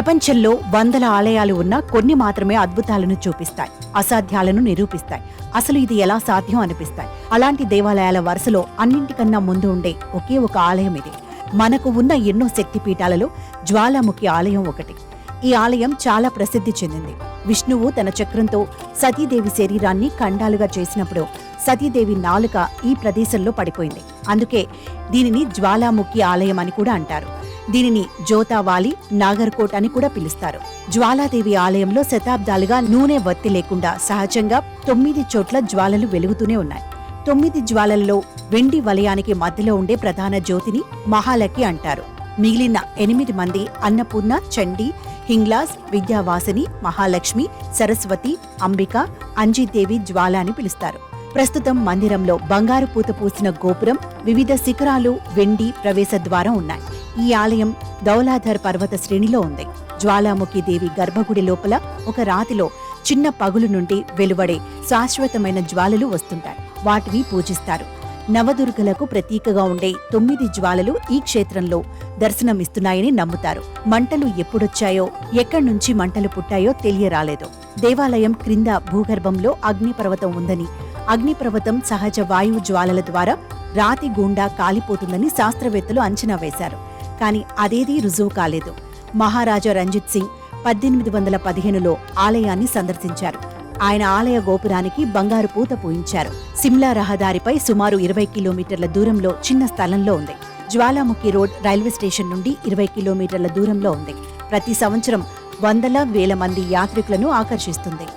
ప్రపంచంలో వందల ఆలయాలు ఉన్నా కొన్ని మాత్రమే అద్భుతాలను చూపిస్తాయి, అసాధ్యాలను నిరూపిస్తాయి. అసలు ఇది ఎలా సాధ్యం అనిపిస్తాయి. అలాంటి దేవాలయాల వరుసలో అన్నింటికన్నా ముందు ఉండే ఒకే ఒక ఆలయం ఇది. మనకు ఉన్న ఎన్నో శక్తిపీఠాలలో జ్వాలాముఖి ఆలయం ఒకటి. ఈ ఆలయం చాలా ప్రసిద్ధి చెందింది. విష్ణువు తన చక్రంతో సతీదేవి శరీరాన్ని ఖండాలుగా చేసినప్పుడు సతీదేవి నాలుక ఈ ప్రదేశంలో పడిపోయింది. అందుకే దీనిని జ్వాలాముఖి ఆలయం అని కూడా అంటారు. దీనిని జోతావాలి, నాగర్కోట్ అని కూడా పిలుస్తారు. జ్వాలాదేవి ఆలయంలో శతాబ్దాలుగా నూనె వత్తి లేకుండా సహజంగా 9 చోట్ల జ్వాలలు వెలుగుతూనే ఉన్నాయి. 9 జ్వాలలలో వెండి వలయానికి మధ్యలో ఉండే ప్రధాన జ్యోతిని మహాలక్కి అంటారు. మిగిలిన 8 మంది అన్నపూర్ణ, చండీ, హింగ్లాస్, విద్యావాసిని, మహాలక్ష్మి, సరస్వతి, అంబిక, అంజీదేవి జ్వాల అని పిలుస్తారు. ప్రస్తుతం మందిరంలో బంగారు పూత పూసిన గోపురం, వివిధ శిఖరాలు, వెండి ప్రవేశ ద్వారం ఉన్నాయి. ఈ ఆలయం దౌలాధర్ పర్వత శ్రేణిలో ఉంది. జ్వాలాముఖి దేవి గర్భగుడి లోపల ఒక రాతిలో చిన్న పగులు నుండి వెలువడే శాశ్వతమైన జ్వాలలు వస్తుంటాయి. వాటిని పూజిస్తారు. నవదుర్గలకు ప్రతీకగా ఉండే 9 జ్వాలలు ఈ క్షేత్రంలో దర్శనమిస్తున్నాయని నమ్ముతారు. మంటలు ఎప్పుడొచ్చాయో, ఎక్కడ్నుంచి మంటలు పుట్టాయో తెలియరాలేదు. దేవాలయం క్రింద భూగర్భంలో అగ్నిపర్వతం ఉందని, అగ్నిపర్వతం సహజ వాయువు జ్వాలల ద్వారా రాతి గుండా కాలిపోతుందని శాస్త్రవేత్తలు అంచనా వేశారు. కానీ అదేదీ రుజువు కాలేదు. మహారాజా రంజిత్ సింగ్ 1815లో ఆలయాన్ని సందర్శించారు. ఆయన ఆలయ గోపురానికి బంగారు పూత పూయించారు. సిమ్లా రహదారిపై సుమారు 20 కిలోమీటర్ల దూరంలో చిన్న స్థలంలో ఉంది. జ్వాలాముఖి రోడ్ రైల్వే స్టేషన్ నుండి 20 కిలోమీటర్ల దూరంలో ఉంది. ప్రతి సంవత్సరం వందల వేల మంది యాత్రికులను ఆకర్షిస్తుంది.